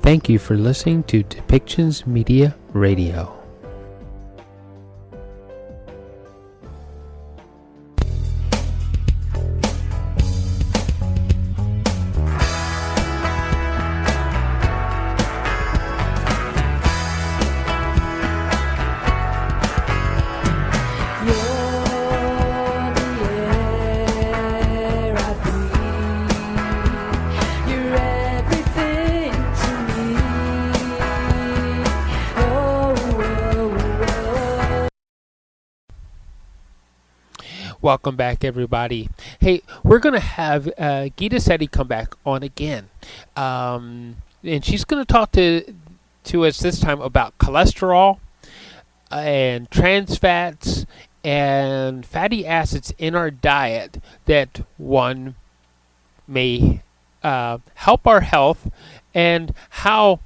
Thank you for listening to Depictions Media Radio. Welcome back, everybody. Hey, we're going to have Geeta Seti come back on again. And she's going to talk to us this time about cholesterol and trans fats and fatty acids in our diet that one may help our health, and how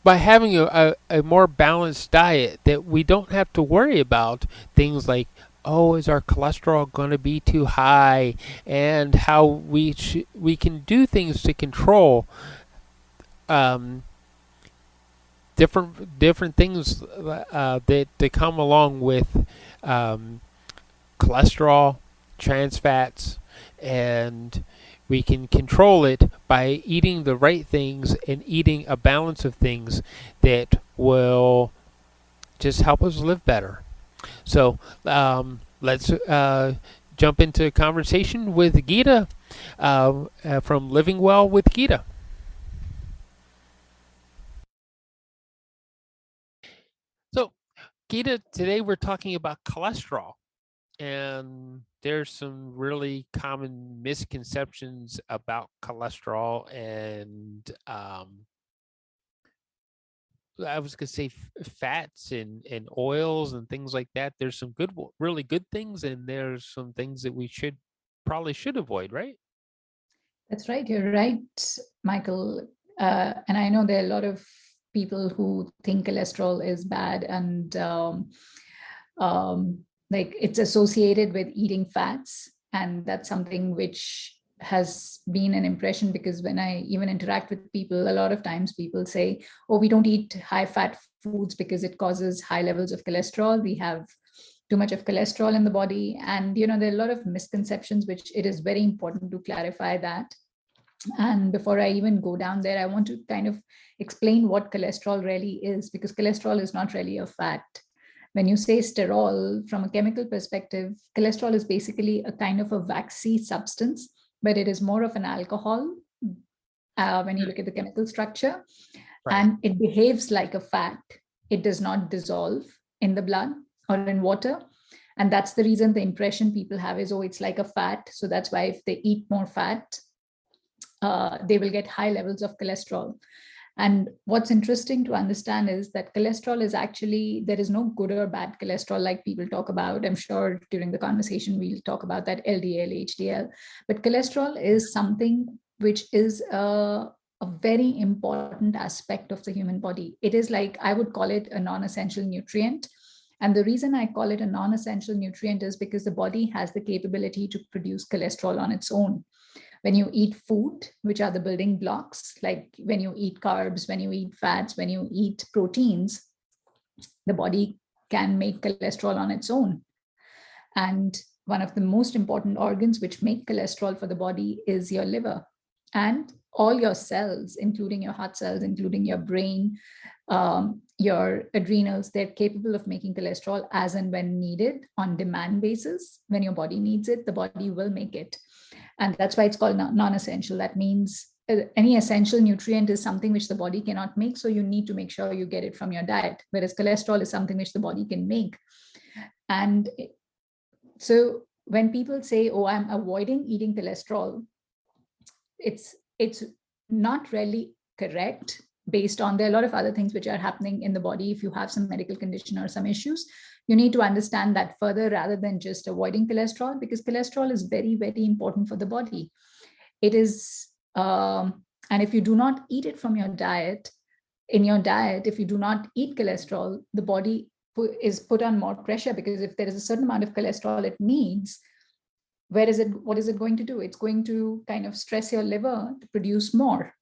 by having a more balanced diet that we don't have to worry about things like, oh, is our cholesterol going to be too high, and how we can do things to control different things that come along with cholesterol, trans fats, and we can control it by eating the right things and eating a balance of things that will just help us live better. So let's jump into a conversation with Geeta from Living Well with Geeta. So, Geeta, today we're talking about cholesterol. And there's some really common misconceptions about cholesterol, and I was going to say fats and oils and things like that. There's some really good things, and there's some things that we probably should avoid, right? That's right. You're right, Michael. And I know there are a lot of people who think cholesterol is bad, and like it's associated with eating fats. And that's something which has been an impression, because when I even interact with people, a lot of times people say, oh, we don't eat high fat foods because it causes high levels of cholesterol. We have too much of cholesterol in the body. And, there are a lot of misconceptions, which it is very important to clarify that. And before I even go down there, I want to kind of explain what cholesterol really is, because cholesterol is not really a fat. When you say sterol, from a chemical perspective, cholesterol is basically a kind of a waxy substance, but it is more of an alcohol when you look at the chemical structure. Right. And it behaves like a fat. It does not dissolve in the blood or in water. And that's the reason the impression people have is, oh, it's like a fat. So that's why if they eat more fat, they will get high levels of cholesterol. And what's interesting to understand is that cholesterol is actually, there is no good or bad cholesterol like people talk about. I'm sure during the conversation, we'll talk about that LDL, HDL. But cholesterol is something which is a very important aspect of the human body. It is like, I would call it a non-essential nutrient. And the reason I call it a non-essential nutrient is because the body has the capability to produce cholesterol on its own. When you eat food, which are the building blocks, like when you eat carbs, when you eat fats, when you eat proteins, the body can make cholesterol on its own. And one of the most important organs which make cholesterol for the body is your liver. And all your cells, including your heart cells, including your brain, your adrenals, they're capable of making cholesterol as and when needed on demand basis. When your body needs it, the body will make it. And that's why it's called non-essential. That means any essential nutrient is something which the body cannot make. So you need to make sure you get it from your diet. Whereas cholesterol is something which the body can make. And so when people say, oh, I'm avoiding eating cholesterol, it's not really correct, based on there are a lot of other things which are happening in the body. If you have some medical condition or some issues, you need to understand that further rather than just avoiding cholesterol, because cholesterol is very, very important for the body. It is, and if you do not eat it from your diet, if you do not eat cholesterol, the body is put on more pressure, because if there is a certain amount of cholesterol it needs, what is it going to do? It's going to kind of stress your liver to produce more.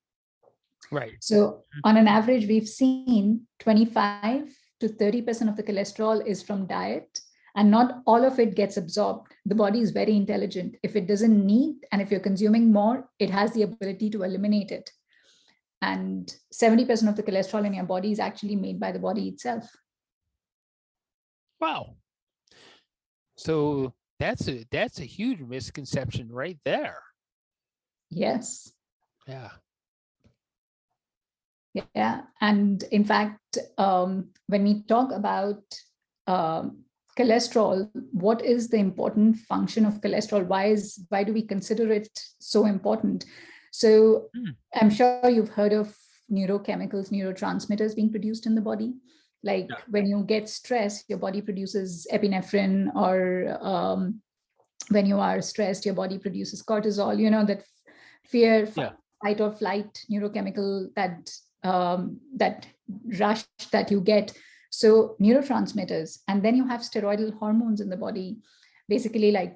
Right. So on an average, we've seen 25 to 30% of the cholesterol is from diet, and not all of it gets absorbed. The body is very intelligent. If it doesn't need, and if you're consuming more, it has the ability to eliminate it. And 70% of the cholesterol in your body is actually made by the body itself. Wow. So that's a huge misconception right there. Yes. Yeah. Yeah. And in fact, when we talk about um, cholesterol, what is the important function of cholesterol? Why do we consider it so important? So Hmm. I'm sure you've heard of neurochemicals, neurotransmitters being produced in the body. Yeah. Like when you get stressed, your body produces epinephrine, or when you are stressed, your body produces cortisol. You know that fear, Yeah. fight or flight neurochemical, that rush that you get. So neurotransmitters, and then you have steroidal hormones in the body, basically like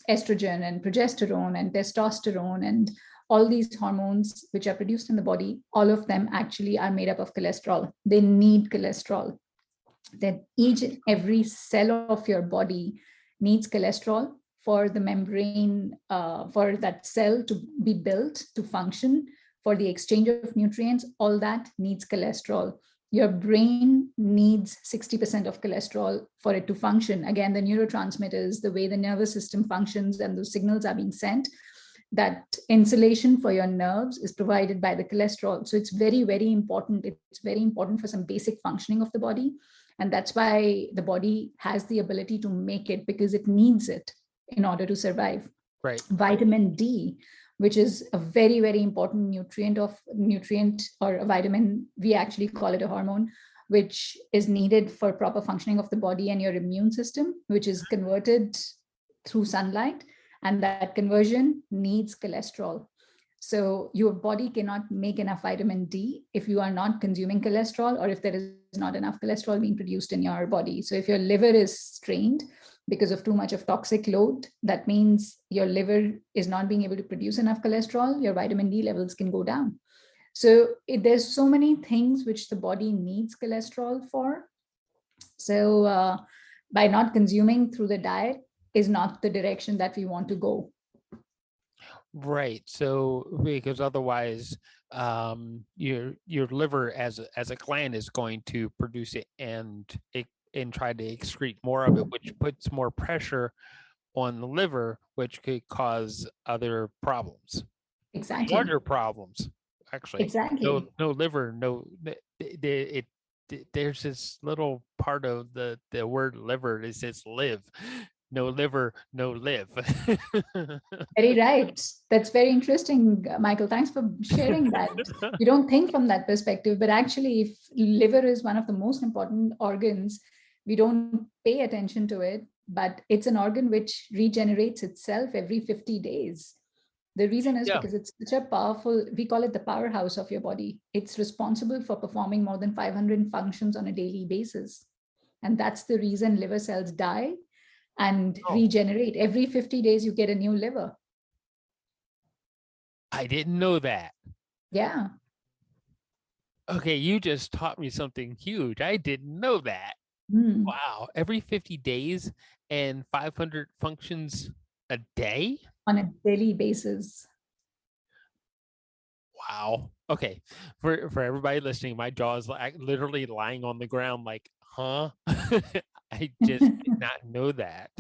estrogen and progesterone and testosterone and all these hormones which are produced in the body. All of them actually are made up of cholesterol. They need cholesterol. That each and every cell of your body needs cholesterol for the membrane, for that cell to be built to function, for the exchange of nutrients. All that needs cholesterol. Your brain needs 60% of cholesterol for it to function. Again, the neurotransmitters, the way the nervous system functions and those signals are being sent, that insulation for your nerves is provided by the cholesterol. So it's very, very important. It's very important for some basic functioning of the body. And that's why the body has the ability to make it, because it needs it in order to survive. Right. Vitamin D, which is a very, very important nutrient or a vitamin, we actually call it a hormone, which is needed for proper functioning of the body and your immune system, which is converted through sunlight. And that conversion needs cholesterol. So your body cannot make enough vitamin D if you are not consuming cholesterol, or if there is not enough cholesterol being produced in your body. So if your liver is strained because of too much of toxic load, that means your liver is not being able to produce enough cholesterol. Your vitamin D levels can go down. So there's so many things which the body needs cholesterol for. So by not consuming through the diet is not the direction that we want to go. Right. So because otherwise, your liver as a gland is going to produce it and try to excrete more of it, which puts more pressure on the liver, which could cause other problems, Exactly. larger problems. Actually, no, Exactly. no liver, no. There's this little part of the word liver. It says live. No liver, no live. Very right. That's very interesting, Michael. Thanks for sharing that. You don't think from that perspective, but actually, if liver is one of the most important organs, we don't pay attention to it, but it's an organ which regenerates itself every 50 days. The reason is Yeah. because it's such a powerful, we call it the powerhouse of your body. It's responsible for performing more than 500 functions on a daily basis. And that's the reason liver cells die and Oh, regenerate. Every 50 days, you get a new liver. I didn't know that. Yeah. Okay, you just taught me something huge. I didn't know that. Mm. Wow. Every 50 days and 500 functions a day? On a daily basis. Wow. Okay. For everybody listening, my jaw is like literally lying on the ground like, huh? I just did not know that.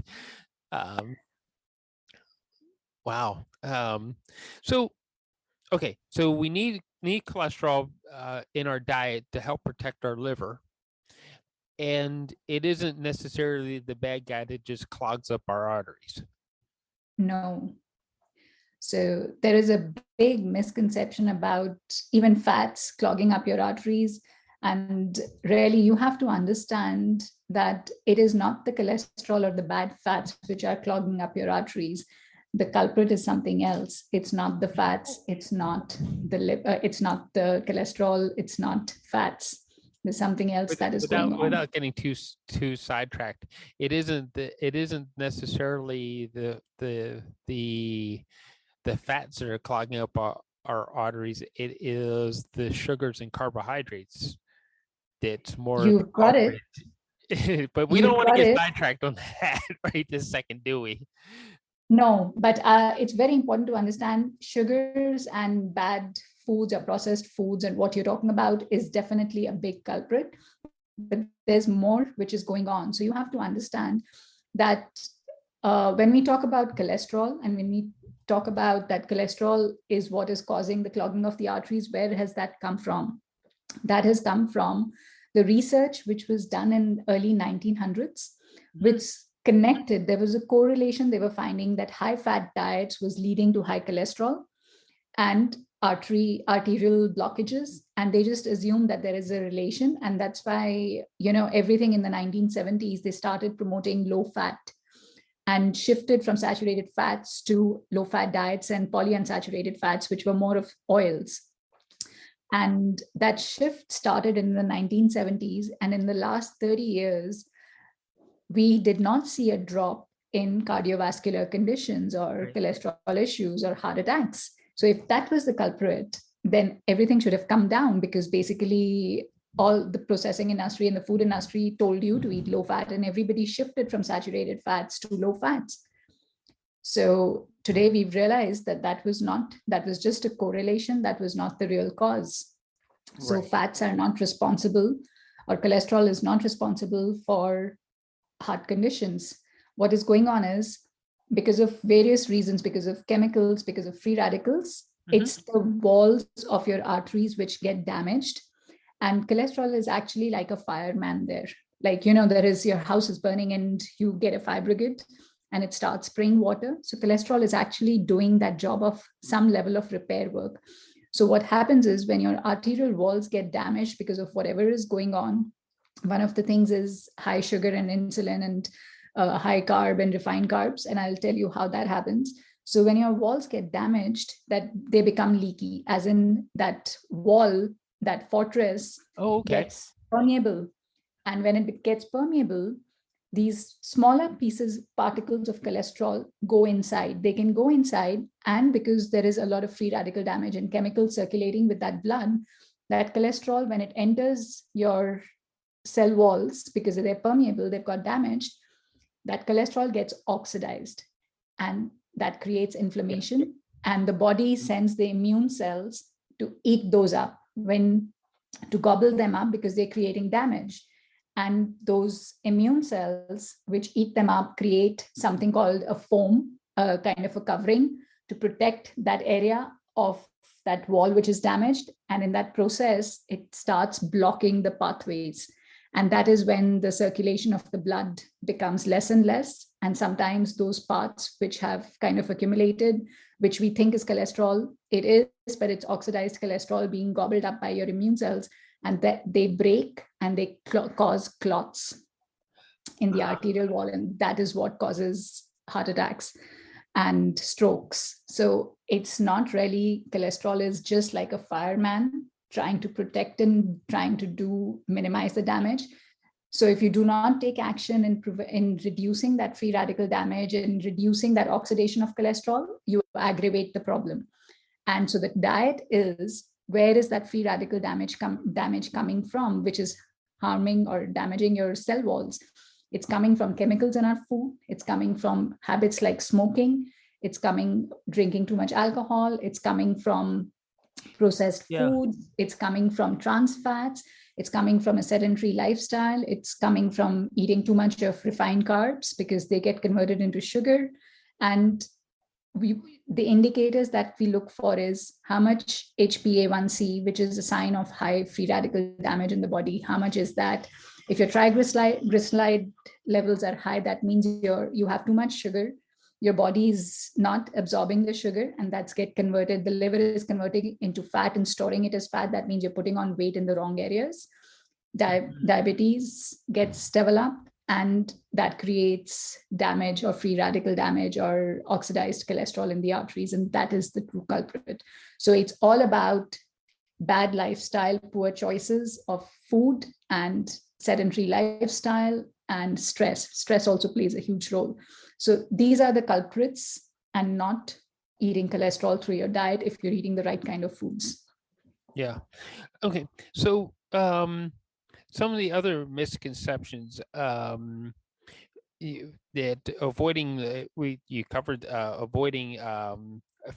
Um, wow. So okay, so we need cholesterol in our diet to help protect our liver, and it isn't necessarily the bad guy that just clogs up our arteries. No. So there is a big misconception about even fats clogging up your arteries. And really, you have to understand that it is not the cholesterol or the bad fats which are clogging up your arteries. The culprit is something else. It's not the fats. It's not the cholesterol. It's not fats. There's something else that is going on. Without getting too sidetracked, it isn't necessarily the fats that are clogging up our arteries, it is the sugars and carbohydrates that's more the You've got it. culprit. But we don't You've want to got get it. sidetracked on that right this second, do we? No, but it's very important to understand sugars and bad foods or processed foods and what you're talking about is definitely a big culprit. But there's more which is going on. So you have to understand that when we talk about cholesterol and when we talk about that cholesterol is what is causing the clogging of the arteries, where has that come from? That has come from the research which was done in early 1900s, which connected, there was a correlation. They were finding that high fat diets was leading to high cholesterol and arterial blockages, and they just assumed that there is a relation. And that's why, everything in the 1970s, they started promoting low fat and shifted from saturated fats to low fat diets and polyunsaturated fats, which were more of oils. And that shift started in the 1970s. And in the last 30 years, we did not see a drop in cardiovascular conditions or Right. cholesterol issues or heart attacks. So if that was the culprit, then everything should have come down, because basically all the processing industry and the food industry told you to eat low fat, and everybody shifted from saturated fats to low fats. So today we've realized that that was just a correlation, that was not the real cause. So Right. fats are not responsible, or cholesterol is not responsible for heart conditions. What is going on is, because of various reasons, because of chemicals, because of free radicals, Hmm. it's the walls of your arteries which get damaged. And cholesterol is actually like a fireman there. Like, there is, your house is burning and you get a fire brigade and it starts spraying water. So cholesterol is actually doing that job of some level of repair work. So what happens is, when your arterial walls get damaged because of whatever is going on, one of the things is high sugar and insulin and high carb and refined carbs. And I'll tell you how that happens. So when your walls get damaged, that they become leaky, as in that wall, that fortress Oh, okay. gets permeable. And when it gets permeable, these smaller pieces, particles of cholesterol go inside. They can go inside. And because there is a lot of free radical damage and chemicals circulating with that blood, that cholesterol, when it enters your cell walls, because they're permeable, they've got damaged, that cholesterol gets oxidized, and that creates Yeah. inflammation. And the body sends the immune cells to eat those up, when to gobble them up, because they're creating damage. And those immune cells which eat them up create something called a foam, a kind of a covering, to protect that area of that wall which is damaged. And in that process, it starts blocking the pathways. And that is when the circulation of the blood becomes less and less. And sometimes those parts which have kind of accumulated, which we think is cholesterol, it is, but it's oxidized cholesterol being gobbled up by your immune cells, and that they break and they cause clots in the Ah, arterial wall. And that is what causes heart attacks and strokes. So it's not really, cholesterol is just like a fireman trying to protect and trying to minimize the damage. So if you do not take action in reducing that free radical damage and reducing that oxidation of cholesterol, you aggravate the problem. And so the diet is, where is that free radical damage coming from, which is harming or damaging your cell walls? It's coming from chemicals in our food. It's coming from habits like smoking. It's coming drinking too much alcohol. It's coming from processed yeah. foods. It's coming from trans fats. It's coming from a sedentary lifestyle. It's coming from eating too much of refined carbs, because they get converted into sugar. And the indicators that we look for is how much HbA1c, which is a sign of high free radical damage in the body. How much is that? If your triglyceride levels are high, that means you have too much sugar. Your body is not absorbing the sugar, and that's get converted. The liver is converting into fat and storing it as fat. That means you're putting on weight in the wrong areas. Mhm. Diabetes gets developed, and that creates damage or free radical damage or oxidized cholesterol in the arteries, and that is the true culprit. So it's all about bad lifestyle, poor choices of food, and sedentary lifestyle, and stress. Stress also plays a huge role. So these are the culprits, and not eating cholesterol through your diet if you're eating the right kind of foods. Yeah. Okay. So, some of the other misconceptions, that avoiding you covered, avoiding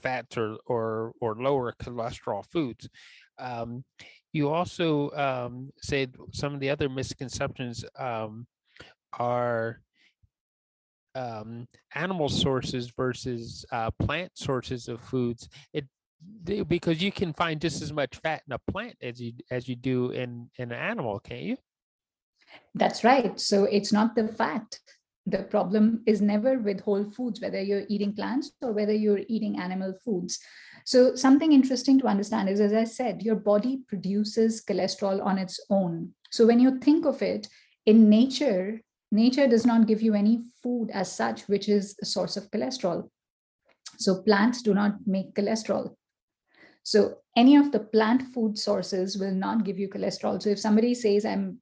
fats or lower cholesterol foods. Um, you also said some of the other misconceptions are animal sources versus plant sources of foods. Because you can find just as much fat in a plant as you do in an animal, can't you? That's right. So it's not the fat. The problem is never with whole foods, whether you're eating plants or whether you're eating animal foods. So, something interesting to understand is, as I said, your body produces cholesterol on its own. So, when you think of it in nature, nature does not give you any food as such, which is a source of cholesterol. So, plants do not make cholesterol. So, any of the plant food sources will not give you cholesterol. So, if somebody says, I'm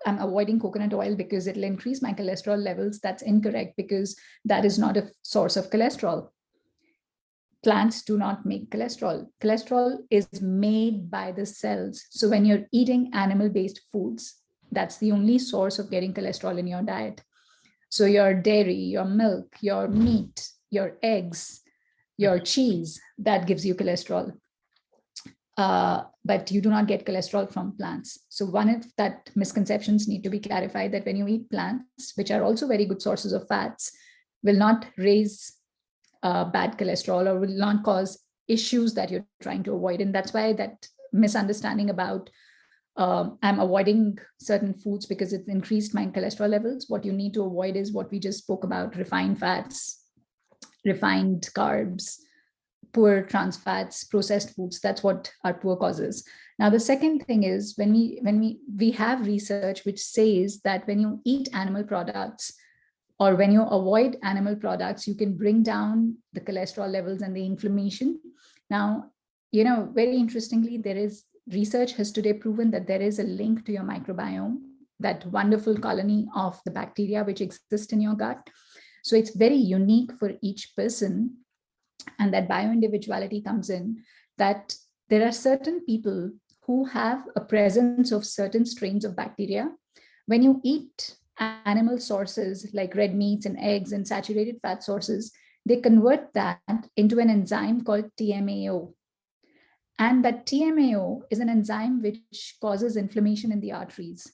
avoiding coconut oil because it'll increase my cholesterol levels, that's incorrect because that is not a source of cholesterol. Plants do not make cholesterol. Cholesterol is made by the cells. So when you're eating animal based foods, that's the only source of getting cholesterol in your diet. So your dairy, your milk, your meat, your eggs, your cheese, that gives you cholesterol. But you do not get cholesterol from plants. So one of that misconceptions need to be clarified, that when you eat plants, which are also very good sources of fats, will not raise bad cholesterol or will not cause issues that you're trying to avoid. And that's why that misunderstanding about I'm avoiding certain foods because it's increased my cholesterol levels. What you need to avoid is what we just spoke about: refined fats, refined carbs, poor trans fats, processed foods. That's what are poor causes. Now the second thing is, when we have research which says that when you eat animal products or when you avoid animal products, you can bring down the cholesterol levels and the inflammation. Now, very interestingly, there is research has today proven that there is a link to your microbiome, that wonderful colony of the bacteria which exist in your gut. So it's very unique for each person, and that bioindividuality comes in, that there are certain people who have a presence of certain strains of bacteria. When you eat animal sources like red meats and eggs and saturated fat sources, they convert that into an enzyme called TMAO. And that TMAO is an enzyme which causes inflammation in the arteries.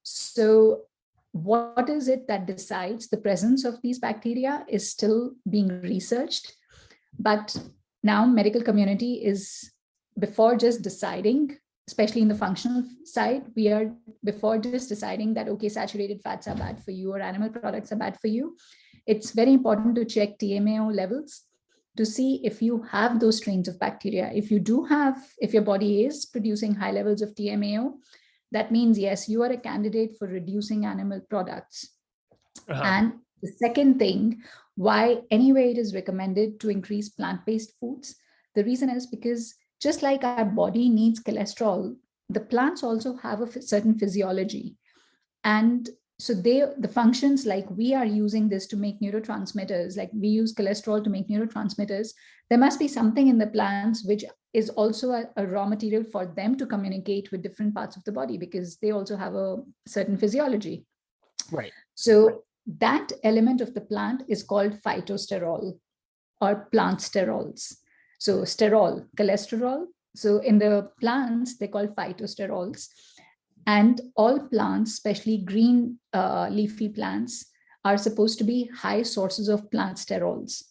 So, what is it that decides the presence of these bacteria is still being researched. But now medical community is, before just deciding, especially in the functional side, we are, before just deciding that okay, saturated fats are bad for you or animal products are bad for you, it's very important to check TMAO levels to see if you have those strains of bacteria. If you do have, if your body is producing high levels of TMAO, that means yes, you are a candidate for reducing animal products. Uh-huh. And the second thing, why anyway it is recommended to increase plant-based foods, the reason is because just like our body needs cholesterol, the plants also have a certain physiology. And so the functions, like we are using this to make neurotransmitters, like we use cholesterol to make neurotransmitters, there must be something in the plants which is also a raw material for them to communicate with different parts of the body, because they also have a certain physiology. Right. So that element of the plant is called phytosterol or plant sterols. So sterol, cholesterol. So in the plants, they're called phytosterols. And all plants, especially green leafy plants, are supposed to be high sources of plant sterols.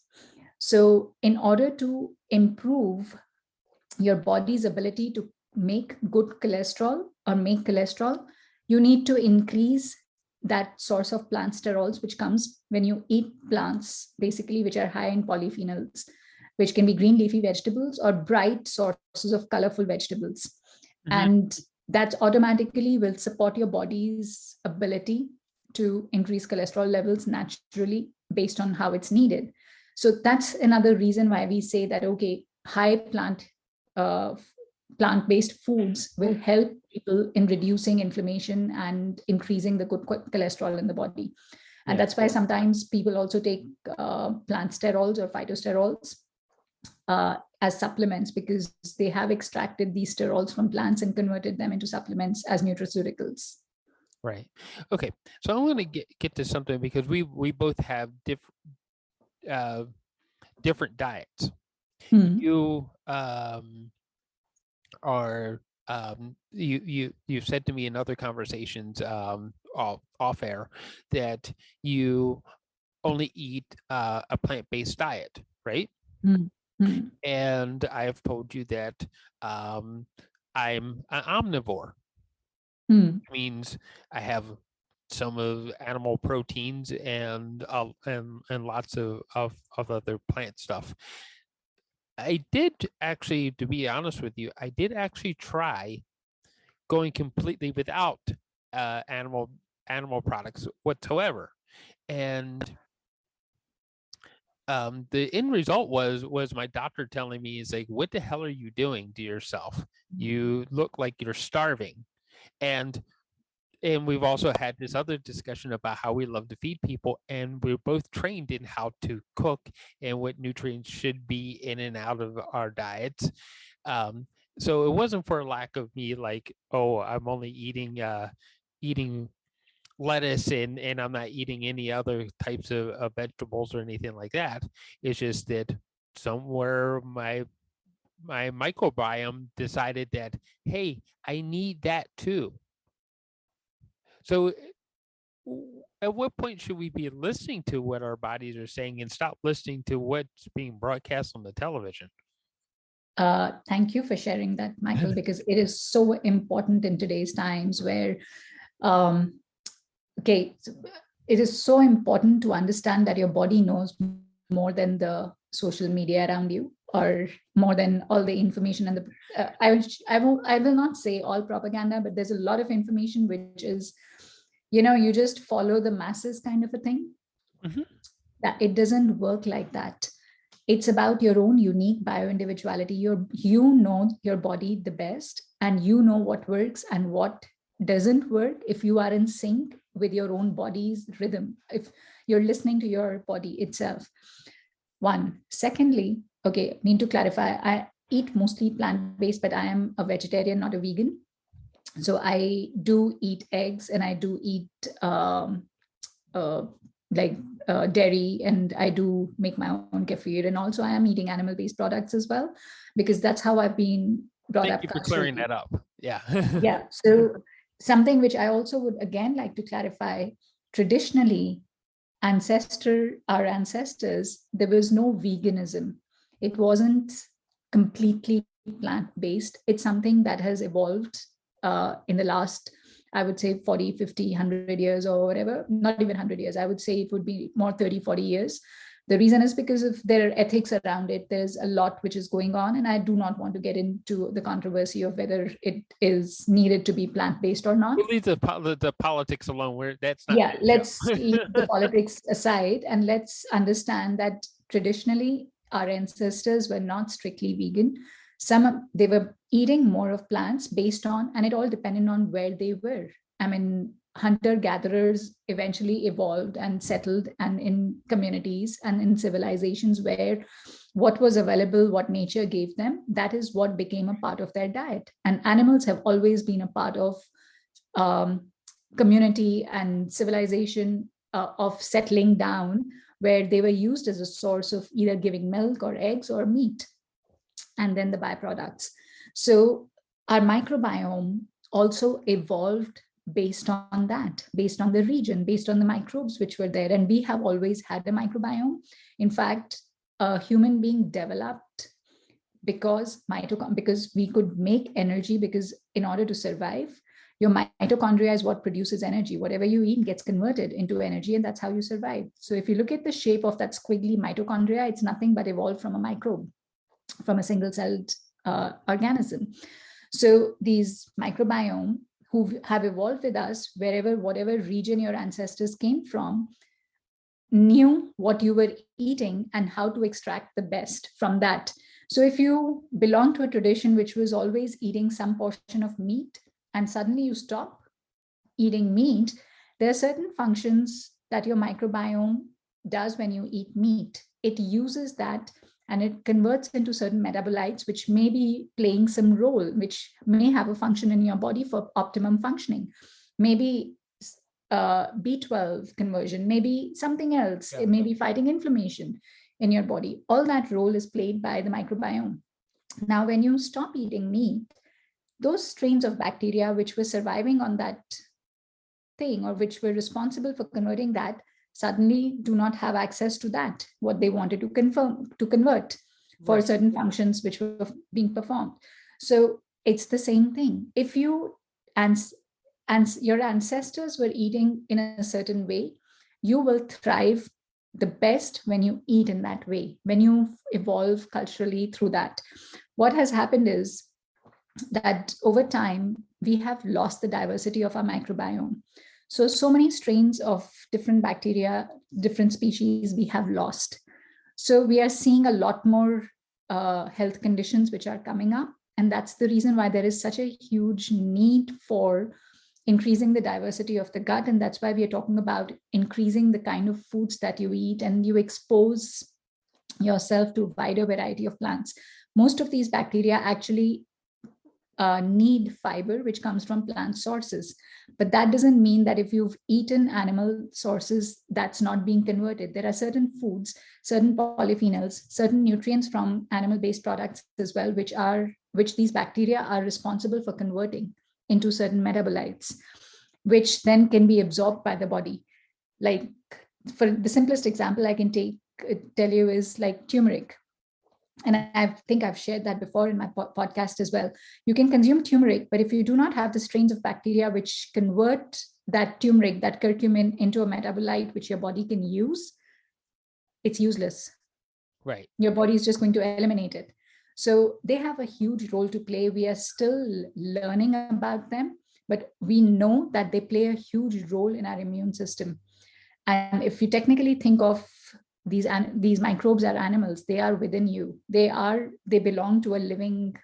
So in order to improve your body's ability to make good cholesterol or make cholesterol, you need to increase that source of plant sterols, which comes when you eat plants, basically, which are high in polyphenols, which can be green leafy vegetables or bright sources of colorful vegetables. Hmm. And that automatically will support your body's ability to increase cholesterol levels naturally based on how it's needed. So that's another reason why we say that, okay, high uh, plant-based foods will help people in reducing inflammation and increasing the good cholesterol in the body. And Yeah. that's why sometimes people also take plant sterols or phytosterols. as supplements, because they have extracted these sterols from plants and converted them into supplements as nutraceuticals. Right. Okay. So I want to get to something, because we both have different diets. You are you said to me in other conversations, off air, that you only eat a plant-based diet, right? And I have told you that I'm an omnivore. It means I have some of animal proteins and lots of other plant stuff. I did actually, to be honest with you, I did actually try going completely without animal products whatsoever, and the end result was my doctor telling me, "Is like, what the hell are you doing to yourself? You look like you're starving." And we've also had this other discussion about how we love to feed people, and we're both trained in how to cook and what nutrients should be in and out of our diets. Um, so it wasn't for lack of me, like, oh, I'm only eating lettuce and I'm not eating any other types of vegetables or anything like that. It's just that somewhere my microbiome decided that, hey, I need that too. So at what point should we be listening to what our bodies are saying and stop listening to what's being broadcast on the television? Thank you for sharing that, Michael, because it is so important in today's times where, okay, it is so important to understand that your body knows more than the social media around you, or more than all the information. And I will not say all propaganda, but there's a lot of information which is, you just follow the masses kind of a thing. That it doesn't work like that. It's about your own unique bioindividuality. You know your body the best, and you know what works and what doesn't work if you are in sync with your own body's rhythm, if you're listening to your body itself. One. Secondly, okay, need to clarify, I eat mostly plant-based, but I am a vegetarian, not a vegan. So I do eat eggs, and I do eat uh, like dairy, and I do make my own kefir, and also I am eating animal-based products as well, because that's how I've been brought Thank up you for clearing culturally. that up. Yeah. Yeah. So something which I also would again like to clarify: traditionally, our ancestors, there was no veganism. It wasn't completely plant-based. It's something that has evolved in the last, I would say, 40, 50, 100 years or whatever. Not even 100 years. I would say it would be more 30, 40 years. The reason is because of their ethics around it. There's a lot which is going on, and I do not want to get into the controversy of whether it is needed to be plant-based or not. We'll leave the politics alone. Where that's not Yeah, that let's leave the show. politics aside, and let's understand that traditionally our ancestors were not strictly vegan. They were eating more of plants based on, and it all depended on where they were. I mean, hunter gatherers eventually evolved and settled, and in communities and in civilizations where what was available, what nature gave them, that is what became a part of their diet. And animals have always been a part of um, community and civilization of settling down, where they were used as a source of either giving milk or eggs or meat, and then the byproducts. So our microbiome also evolved based on that, based on the region, based on the microbes which were there. And we have always had a microbiome. In fact, a human being developed because we could make energy, because in order to survive, your mitochondria is what produces energy. Whatever you eat gets converted into energy, and that's how you survive. So if you look at the shape of that squiggly mitochondria, it's nothing but evolved from a microbe, from a single-celled organism. So these microbiome who have evolved with us, whatever region your ancestors came from, knew what you were eating and how to extract the best from that. So if you belong to a tradition which was always eating some portion of meat, and suddenly you stop eating meat, there are certain functions that your microbiome does when you eat meat. It uses that and it converts into certain metabolites, which may be playing some role, which may have a function in your body for optimum functioning. Maybe B12 conversion, maybe something else. Yeah. It may be fighting inflammation in your body. All that role is played by the microbiome. Now, when you stop eating meat, those strains of bacteria which were surviving on that thing, or which were responsible for converting that, suddenly do not have access to that, what they wanted to convert for Right. certain functions which were being performed. So it's the same thing. If you and your ancestors were eating in a certain way, you will thrive the best when you eat in that way, when you evolve culturally through that. What has happened is that over time, we have lost the diversity of our microbiome. So many strains of different bacteria, different species we have lost. So we are seeing a lot more health conditions which are coming up. And that's the reason why there is such a huge need for increasing the diversity of the gut. And that's why we are talking about increasing the kind of foods that you eat, and you expose yourself to a wider variety of plants. Most of these bacteria actually need fiber, which comes from plant sources. But that doesn't mean that if you've eaten animal sources, that's not being converted. There are certain foods, certain polyphenols, certain nutrients from animal-based products as well, which these bacteria are responsible for converting into certain metabolites, which then can be absorbed by the body. Like, for the simplest example I can tell you is like turmeric. And I think I've shared that before in my podcast as well. You can consume turmeric, but if you do not have the strains of bacteria which convert that turmeric, that curcumin, into a metabolite which your body can use, it's useless. Right. Your body is just going to eliminate it. So they have a huge role to play. We are still learning about them, but we know that they play a huge role in our immune system. And if you technically think of these microbes are animals, they are within you. They belong to a living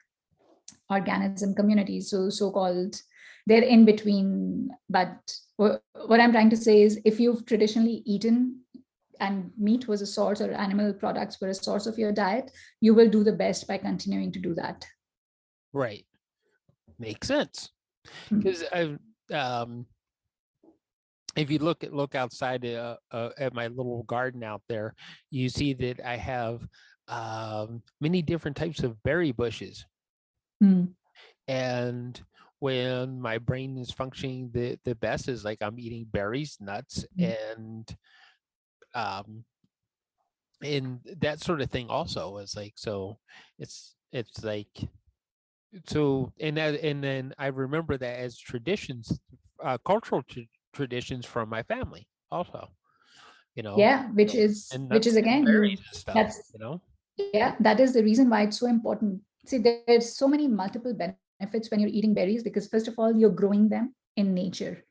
organism community. So-called, they're in between. But what I'm trying to say is, if you've traditionally eaten and meat was a source, or animal products were a source of your diet, you will do the best by continuing to do that. Right. Makes sense. Because if you look outside at my little garden out there, you see that I have many different types of berry bushes. Mm. And when my brain is functioning the best is like I'm eating berries, nuts, um, and that sort of thing also is like, so it's like, so, and then I remember that as traditions, cultural traditions from my family also, Yeah, which is and which is nuts and again, berries and stuff, that's yeah, that is the reason why it's so important. See, there's so many multiple benefits when you're eating berries, because first of all, you're growing them in nature.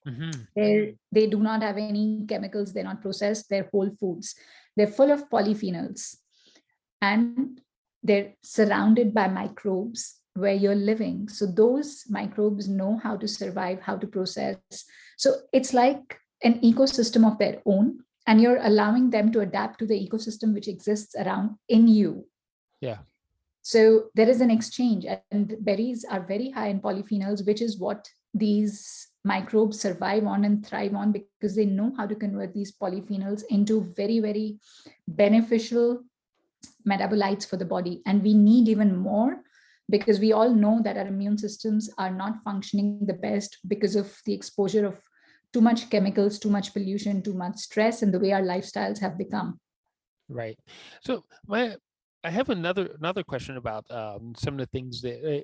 Mm-hmm. They do not have any chemicals, they're not processed, they're whole foods. They're full of polyphenols, and they're surrounded by microbes where you're living. So those microbes know how to survive, how to process. So it's like an ecosystem of their own, and you're allowing them to adapt to the ecosystem which exists around in you. Yeah. So there is an exchange, and berries are very high in polyphenols, which is what these microbes survive on and thrive on, because they know how to convert these polyphenols into very, very beneficial metabolites for the body. And we need even more, because we all know that our immune systems are not functioning the best because of the exposure of too much chemicals, too much pollution, too much stress, and the way our lifestyles have become. Right. So I have another question about some of the things that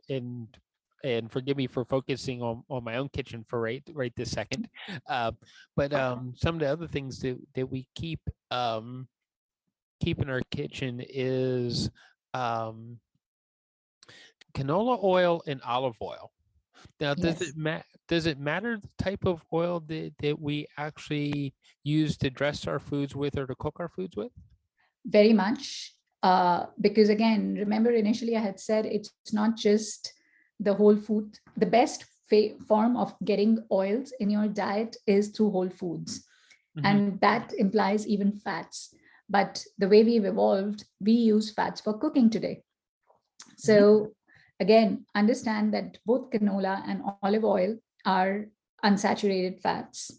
and forgive me for focusing on my own kitchen for right this second, but some of the other things that we keep in our kitchen is um, canola oil and olive oil. Now, Yes, does it matter the type of oil that we actually use to dress our foods with or to cook our foods with? very much. Because again, remember initially I had said it's not just the whole food. The best form of getting oils in your diet is through whole foods. Mm-hmm. And that implies even fats. But the way we've evolved, we use fats for cooking today. So again, understand that both canola and olive oil are unsaturated fats,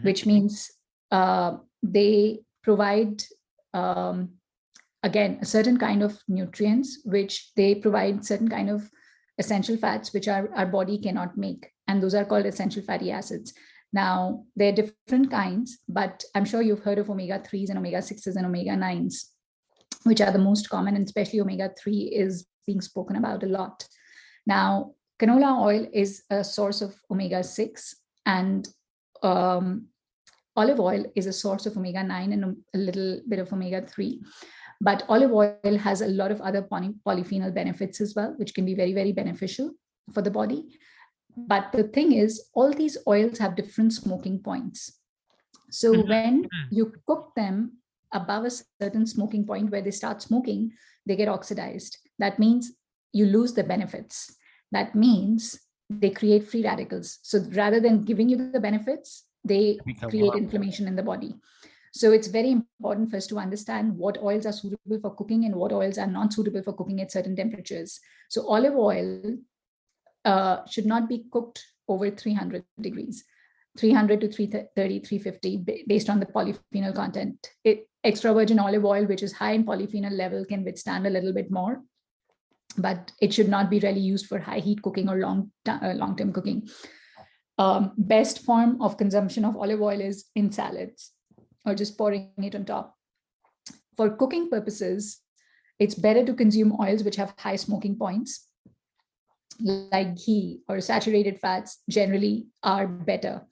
which means they provide, um, again, a certain kind of nutrients, which they provide certain kind of essential fats, which our body cannot make. And those are called essential fatty acids. Now, there are different kinds, but I'm sure you've heard of omega-3s and omega-6s and omega-9s, which are the most common, and especially omega-3 is being spoken about a lot. Now, canola oil is a source of omega-6, and olive oil is a source of omega-9 and a little bit of omega-3. But olive oil has a lot of other polyphenol benefits as well, which can be very, very beneficial for the body. But the thing is, all these oils have different smoking points. So when you cook them above a certain smoking point where they start smoking, they get oxidized. That means you lose the benefits. That means they create free radicals. So rather than giving you the benefits, they create inflammation in the body. So it's very important for us to understand what oils are suitable for cooking and what oils are not suitable for cooking at certain temperatures. So olive oil should not be cooked over 300 degrees, 300 to 330, 350, based on the polyphenol content. Extra virgin olive oil, which is high in polyphenol level, can withstand a little bit more, but it should not be really used for high heat cooking or long-term cooking. Best form of consumption of olive oil is in salads or just pouring it on top. For cooking purposes, it's better to consume oils which have high smoking points, like ghee or saturated fats generally are better.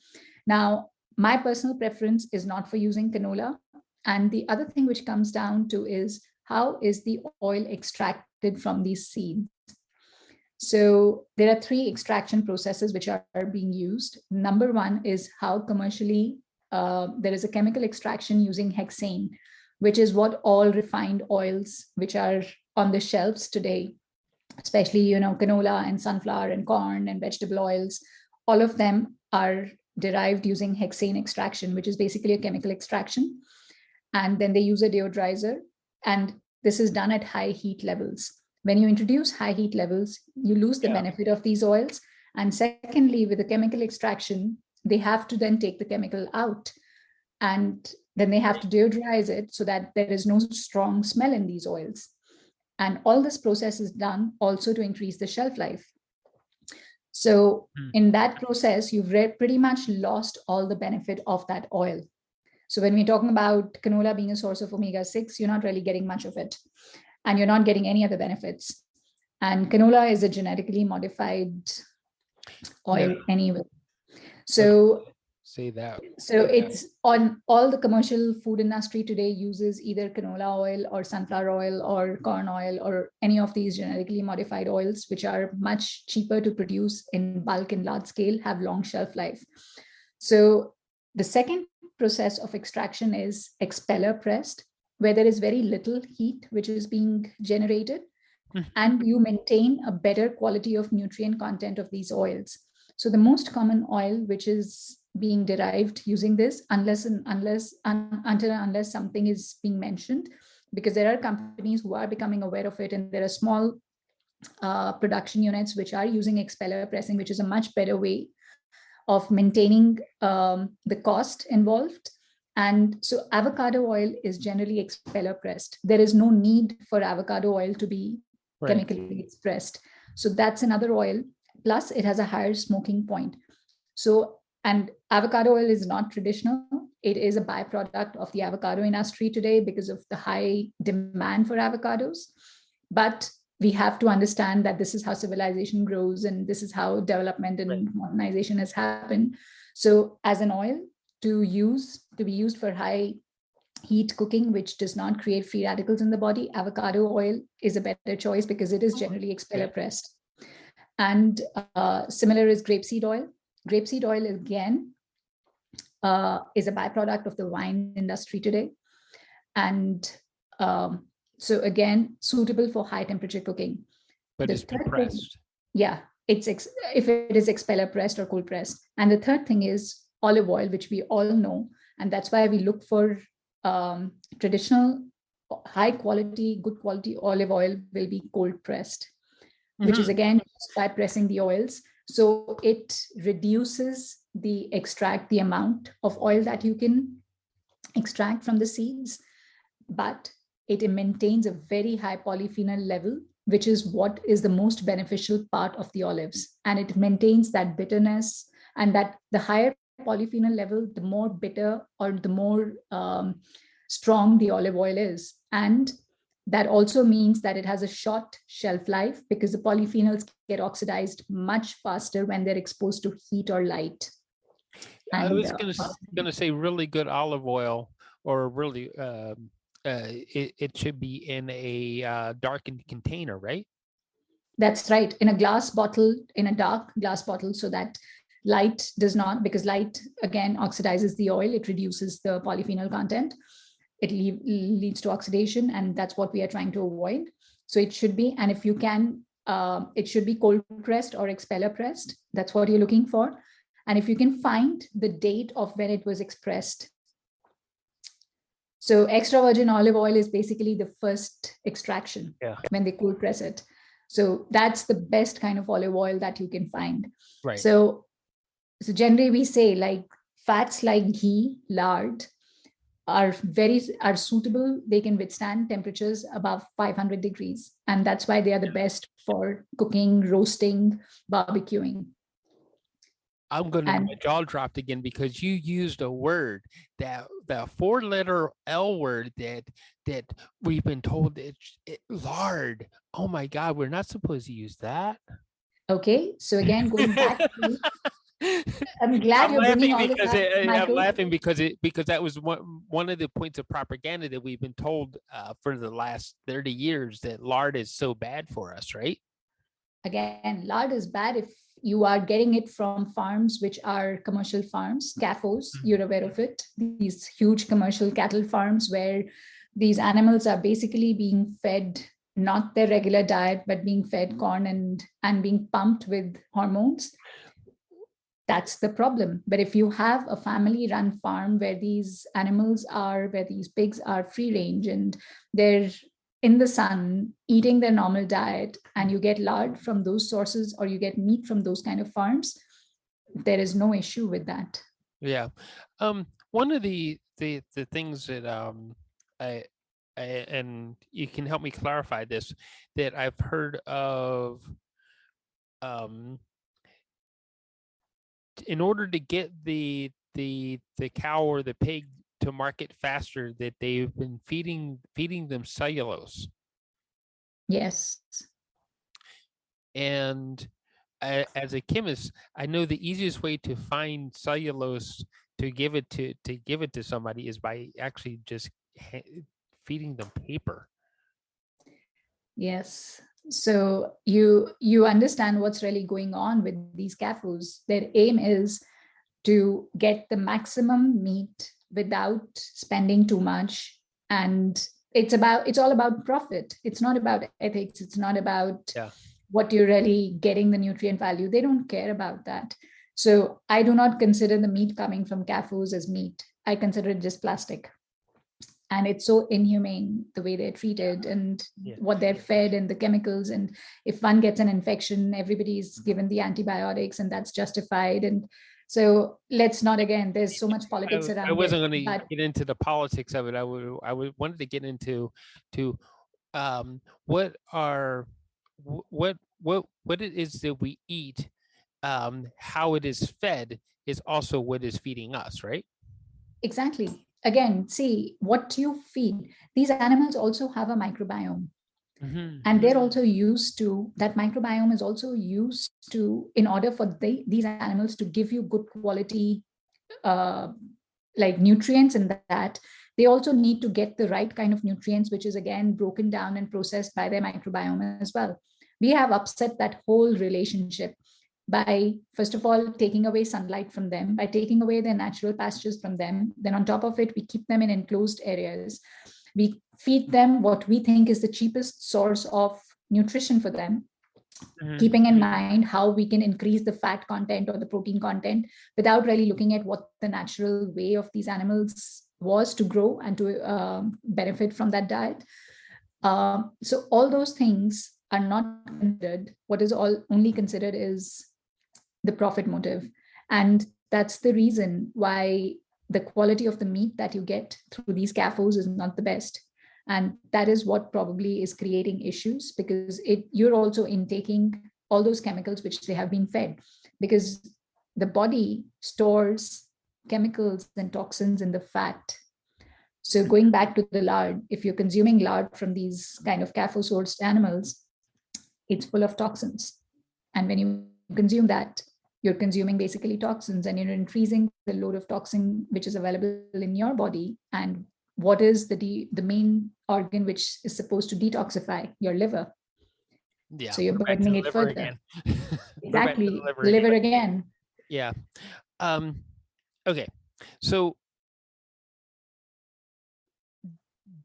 Now, my personal preference is not for using canola. And the other thing which comes down to is how is the oil extracted from these seeds? So there are 3 extraction processes which are being used. Number 1 is how commercially there is a chemical extraction using hexane, which is what all refined oils which are on the shelves today, especially, canola and sunflower and corn and vegetable oils, all of them are derived using hexane extraction, which is basically a chemical extraction. And then they use a deodorizer, and this is done at high heat levels. When you introduce high heat levels, you lose the benefit of these oils. And secondly, with the chemical extraction, they have to then take the chemical out, and then they have to deodorize it so that there is no strong smell in these oils. And all this process is done also to increase the shelf life. So in that process, you've pretty much lost all the benefit of that oil. So when we're talking about canola being a source of omega-6, you're not really getting much of it, and you're not getting any other benefits. And canola is a genetically modified oil anyway. So say that. So it's on all the commercial food industry today uses either canola oil or sunflower oil or corn oil or any of these genetically modified oils, which are much cheaper to produce in bulk and large scale, have long shelf life. So the second process of extraction is expeller pressed, where there is very little heat which is being generated, and you maintain a better quality of nutrient content of these oils. So the most common oil which is being derived using this, unless something is being mentioned, because there are companies who are becoming aware of it, and there are small production units which are using expeller pressing, which is a much better way of maintaining the cost involved. And so avocado oil is generally expeller pressed. There is no need for avocado oil to be chemically expressed. So that's another oil. Plus, it has a higher smoking point. So, and avocado oil is not traditional. It is a byproduct of the avocado industry today because of the high demand for avocados. But we have to understand that this is how civilization grows, and this is how development and modernization has happened. So as an oil to be used for high heat cooking, which does not create free radicals in the body, avocado oil is a better choice because it is generally expeller pressed. And similar is grapeseed oil. Grapeseed oil, again, is a byproduct of the wine industry today. And so again, suitable for high temperature cooking. But it's pressed. If it is expeller pressed or cold pressed. And the third thing is olive oil, which we all know. And that's why we look for traditional high quality, good quality olive oil will be cold pressed, which is again by pressing the oils. So it reduces the amount of oil that you can extract from the seeds, but it maintains a very high polyphenol level, which is what is the most beneficial part of the olives. And it maintains that bitterness, and that the higher polyphenol level, the more bitter or the more strong the olive oil is. And that also means that it has a short shelf life, because the polyphenols get oxidized much faster when they're exposed to heat or light. I And was gonna say really good olive oil, or really it should be in a darkened container, right? that's right, in a glass bottle, in a dark glass bottle, so that light does not, because light again oxidizes the oil, it reduces the polyphenol content, it leads to oxidation, and that's what we are trying to avoid. So it should be, and if you can, it should be cold pressed or expeller pressed. That's what you're looking for. And if you can find the date of when it was expressed. So extra virgin olive oil is basically the first extraction when they cold press it. So that's the best kind of olive oil that you can find. Right. So generally we say like fats like ghee, lard, are suitable. They can withstand temperatures above 500 degrees, and that's why they are the best for cooking, roasting, barbecuing. I'm going to my jaw dropped again, because you used a word, that the 4-letter L word that we've been told lard. Oh my God, we're not supposed to use that. Okay, so again, going back to, I'm glad you're bringing all of that, Michael. I'm laughing because that was one of the points of propaganda that we've been told for the last 30 years, that lard is so bad for us, right? Again, lard is bad if you are getting it from farms which are commercial farms, CAFOs, you're aware of it, these huge commercial cattle farms where these animals are basically being fed not their regular diet, but being fed corn and being pumped with hormones. That's the problem. But if you have a family run farm where these animals are, where these pigs are free range and they're in the sun eating their normal diet, and you get lard from those sources, or you get meat from those kind of farms, there is no issue with that. Yeah. One of the things that I and you can help me clarify this, that I've heard of, in order to get the cow or the pig to market faster, that they've been feeding them cellulose. Yes. And as a chemist, I know the easiest way to find cellulose to give it to somebody is by actually just feeding them paper. Yes. So you understand what's really going on with these CAFOs. Their aim is to get the maximum meat without spending too much. And it's all about profit. It's not about ethics. It's not about what you're really getting the nutrient value. They don't care about that. So I do not consider the meat coming from CAFOs as meat. I consider it just plastic. And it's so inhumane the way they're treated and what they're fed and the chemicals. And if one gets an infection, everybody's given the antibiotics, and that's justified. And so let's not, again, there's so much politics around it. I wasn't going to get into the politics of it. I wanted to get into what it is that we eat, how it is fed is also what is feeding us, right? Exactly. Again, see, what you feed, these animals also have a microbiome. Mm-hmm. And they're also used to, that microbiome is also used to, in order for these animals to give you good quality like nutrients, and that they also need to get the right kind of nutrients, which is again broken down and processed by their microbiome as well. We have upset that whole relationship by, first of all, taking away sunlight from them, by taking away their natural pastures from them. Then on top of it, we keep them in enclosed areas. We feed them what we think is the cheapest source of nutrition for them, keeping in mind how we can increase the fat content or the protein content without really looking at what the natural way of these animals was to grow and to benefit from that diet. So all those things are not considered. What is all only considered is the profit motive. And that's the reason why the quality of the meat that you get through these CAFOs is not the best. And that is what probably is creating issues, because you're also intaking all those chemicals which they have been fed, because the body stores chemicals and toxins in the fat. So going back to the lard, if you're consuming lard from these kind of CAFO sourced animals, it's full of toxins. And when you consume that, you're consuming basically toxins, and you're increasing the load of toxin which is available in your body. And what is the main organ which is supposed to detoxify? Your liver. Yeah, So you're we're back to burdening the it liver further. again. We're back to the Exactly. liver The again. liver again. Yeah. Okay. So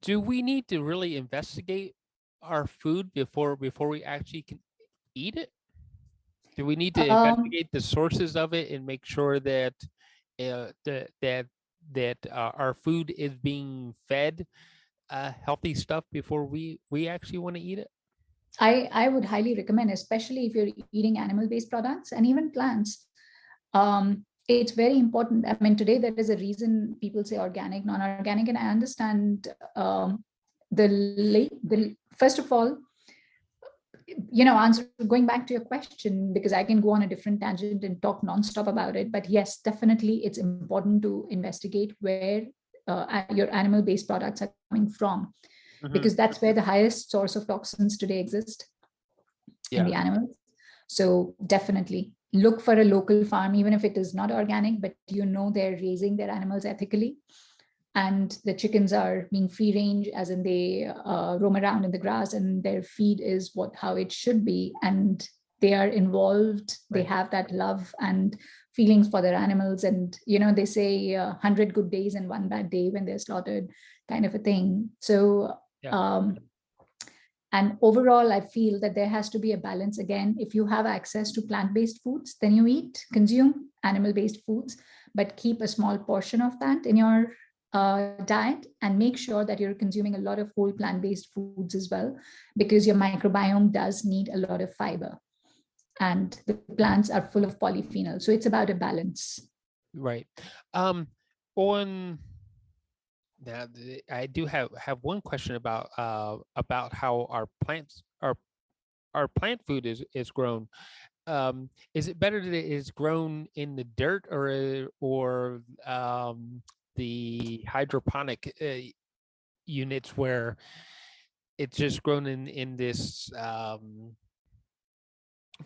do we need to really investigate our food before we actually can eat it? Do we need to Um, investigate the sources of it and make sure that our food is being fed healthy stuff before we actually want to eat it? I would highly recommend, especially if you're eating animal-based products and even plants. It's very important. I mean, today there is a reason people say organic, non-organic, and I understand the first of all, answer going back to your question, because I can go on a different tangent and talk nonstop about it. But yes, definitely, it's important to investigate where your animal-based products are coming from, Hmm. because that's where the highest source of toxins today exist in Yeah. the animals. So definitely look for a local farm, even if it is not organic, but they're raising their animals ethically, and the chickens are being free range, as in they roam around in the grass, and their feed is how it should be, and they are involved. They Right. have that love and feelings for their animals, and they say 100 good days and one bad day when they're slaughtered, kind of a thing. So Yeah. um, and overall, I feel that there has to be a balance. Again, if you have access to plant-based foods, then consume animal-based foods, but keep a small portion of that in your diet, and make sure that you're consuming a lot of whole plant-based foods as well, because your microbiome does need a lot of fiber, and the plants are full of polyphenols. So it's about a balance. Right. Um, on now, I do have one question about how our plant food is grown. Is it better that it is grown in the dirt or the hydroponic units where it's just grown in this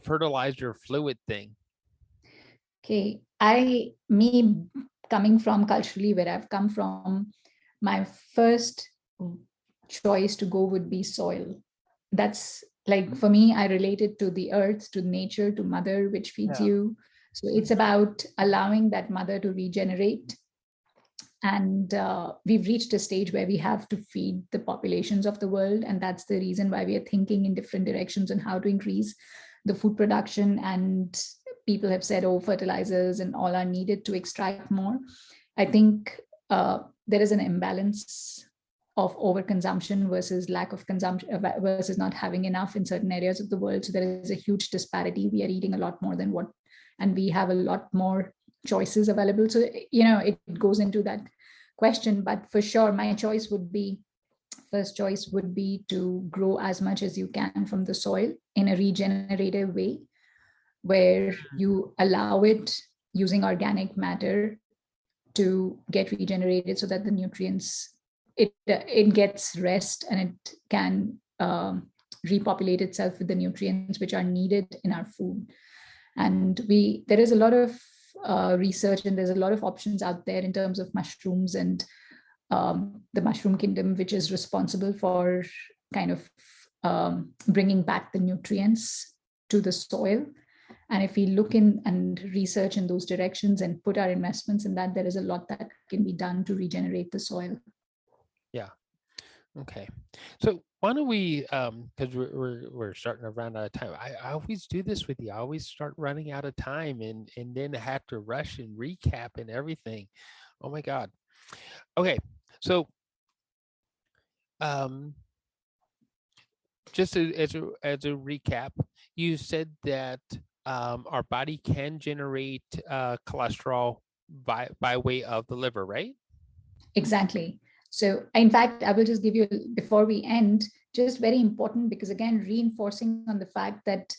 fertilizer fluid thing? Okay, me coming from culturally where I've come from, my first choice to go would be soil. That's like, for me, I relate it to the earth, to nature, to mother, which feeds Yeah. you. So it's about allowing that mother to regenerate. And we've reached a stage where we have to feed the populations of the world. And that's the reason why we are thinking in different directions on how to increase the food production. And people have said, oh, fertilizers and all are needed to extract more. I think there is an imbalance of overconsumption versus lack of consumption versus not having enough in certain areas of the world. So there is a huge disparity. We are eating a lot more than what, and we have a lot more choices available. So, it goes into that question. But for sure, my first choice would be to grow as much as you can from the soil in a regenerative way, where you allow it using organic matter to get regenerated, so that the nutrients, it gets rest, and it can repopulate itself with the nutrients which are needed in our food. And there is a lot of research, and there's a lot of options out there in terms of mushrooms and the mushroom kingdom, which is responsible for kind of bringing back the nutrients to the soil. And if we look in and research in those directions and put our investments in that, there is a lot that can be done to regenerate the soil. Yeah. Okay. So why don't we because we're starting to run out of time. I always do this with you. I always start running out of time and then have to rush and recap and everything. Oh my God. Okay, so um, just as a recap, you said that our body can generate cholesterol by way of the liver, right? Exactly. So, in fact, I will just give you, before we end, just very important, because again, reinforcing on the fact that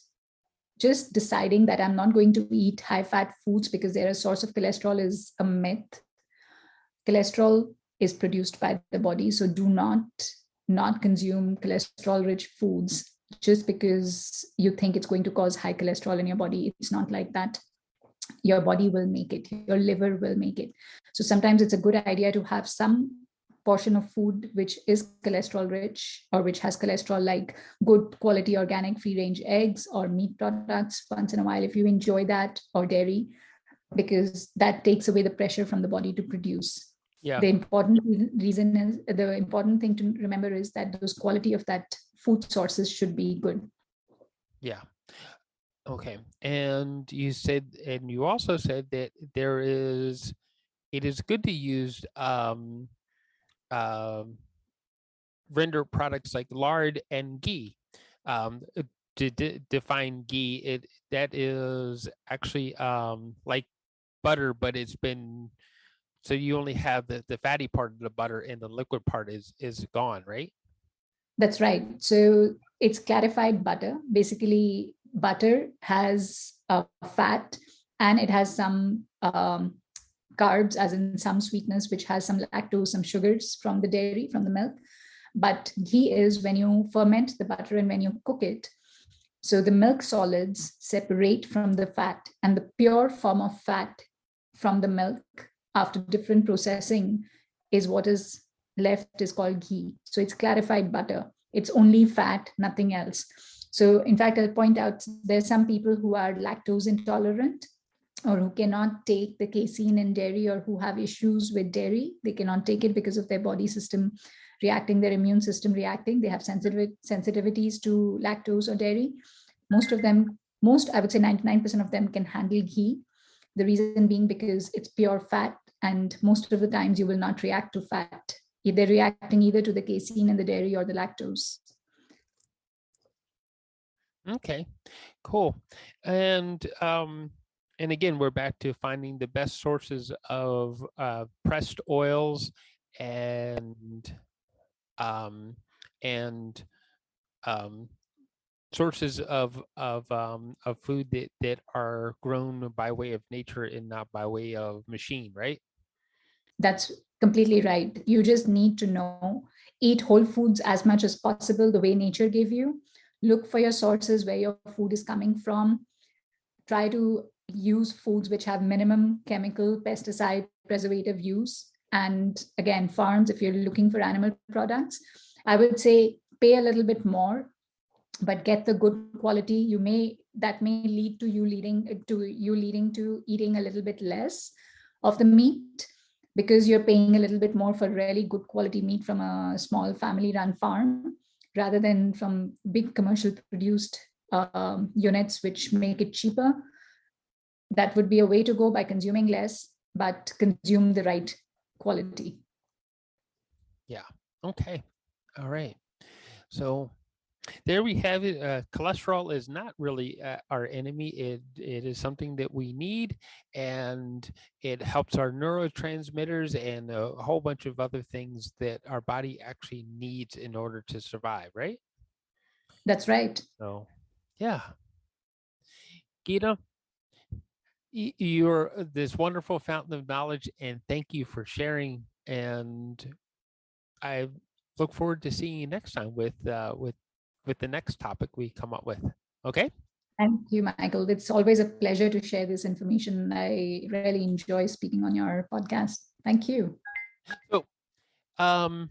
just deciding that I'm not going to eat high fat foods because they're a source of cholesterol is a myth. Cholesterol is produced by the body, so do not consume cholesterol rich foods just because you think it's going to cause high cholesterol in your body. It's not like that. Your body will make it, your liver will make it. So sometimes it's a good idea to have some portion of food which is cholesterol rich or which has cholesterol, like good quality organic free range eggs or meat products once in a while if you enjoy that, or dairy, because that takes away the pressure from the body to produce. Yeah, The important reason is, the important thing to remember is that those quality of that food sources should be good. yeah. Okay. And you also said that it is good to use um, render products like lard and ghee. To define ghee, it that is actually like butter, but it's been so you only have the fatty part of the butter and the liquid part is gone, right? That's right. So it's clarified butter. Basically, butter has fat and it has some carbs, as in some sweetness, which has some lactose, some sugars from the dairy, from the milk. But ghee is when you ferment the butter and when you cook it. So the milk solids separate from the fat, and the pure form of fat from the milk after different processing is what is left is called ghee. So it's clarified butter. It's only fat, nothing else. So in fact, I'll point out there's some people who are lactose intolerant or who cannot take the casein in dairy, or who have issues with dairy. They cannot take it because of their body system reacting, their immune system reacting. They have sensitivities to lactose or dairy. Most of them, most, I would say 99% of them can handle ghee. The reason being because it's pure fat, and most of the times you will not react to fat. They're reacting either to the casein in the dairy or the lactose. Okay, cool. And and again, we're back to finding the best sources of pressed oils and um, and um, sources of food that are grown by way of nature and not by way of machine, right? That's completely right. You just need to know, eat whole foods as much as possible, the way nature gave you. Look for your sources where your food is coming from. Try to use foods which have minimum chemical, pesticide, preservative use. And again, farms, if you're looking for animal products, I would say pay a little bit more, but get the good quality. You may, that may lead to leading to eating a little bit less of the meat, because you're paying a little bit more for really good quality meat from a small family run farm rather than from big commercial produced units which make it cheaper. That would be a way to go, by consuming less but consume the right quality. Yeah. Okay. All right. So there we have it. Cholesterol is not really our enemy. It is something that we need, and it helps our neurotransmitters and a whole bunch of other things that our body actually needs in order to survive. Right. That's right. So, yeah, Geeta, you're this wonderful fountain of knowledge, and thank you for sharing. And I look forward to seeing you next time with the next topic we come up with. Okay. Thank you, Michael. It's always a pleasure to share this information. I really enjoy speaking on your podcast. Thank you. So, um,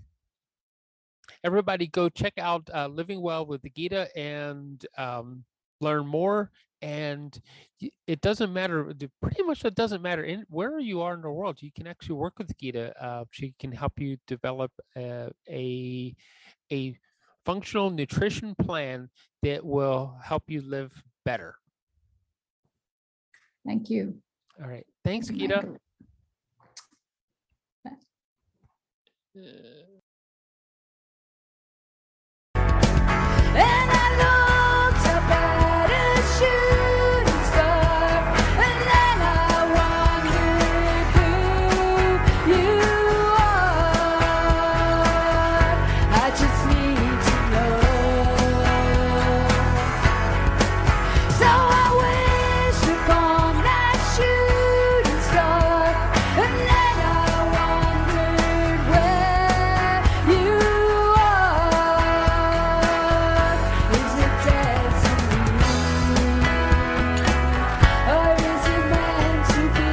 everybody go check out Living Well with the Gita and learn more. And it doesn't matter, pretty much it doesn't matter in where you are in the world. You can actually work with Gita. She can help you develop a functional nutrition plan that will help you live better. Thank you. All right. Thanks, Thank you, Gita. Michael. Bye. And I looked up at a shooting star, and then I wondered who you are. I just need to know. So I wished upon that shooting star, and then I wondered where you are. Is it destiny, or is it meant to be?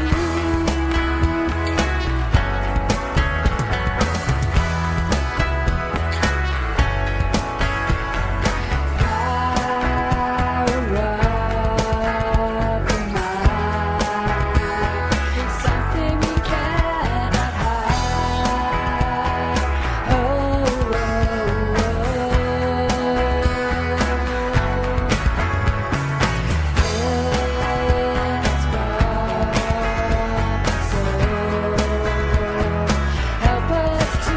Something we cannot hide. Help us to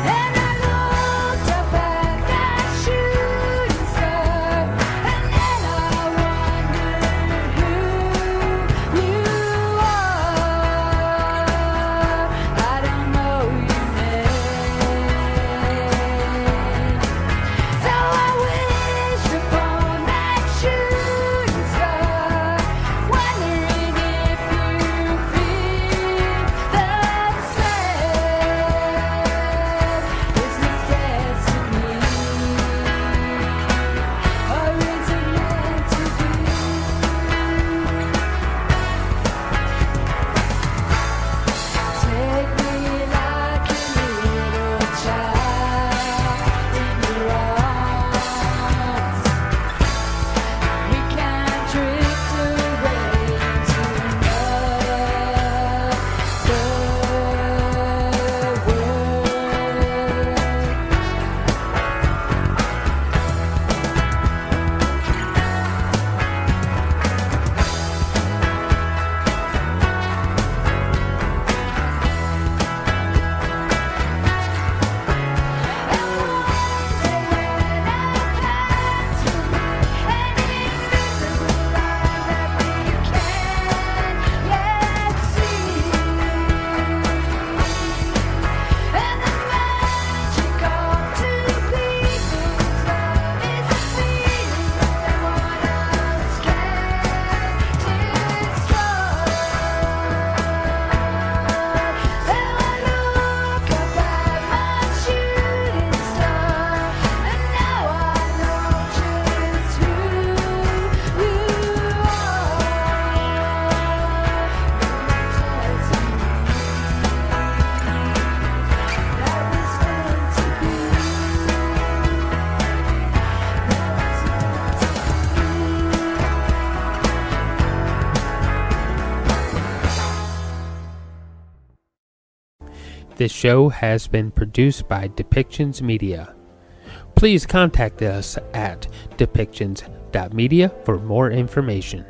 And I looked up at that shooting star, and then I wondered who you are. I don't know your name, so I wished upon that shooting star, wondering if you feel the same. Is this destiny, or is it meant to be? Take me like a little child in your arms. We can drift away into another This show has been produced by Depictions Media. Please contact us at depictions.media for more information.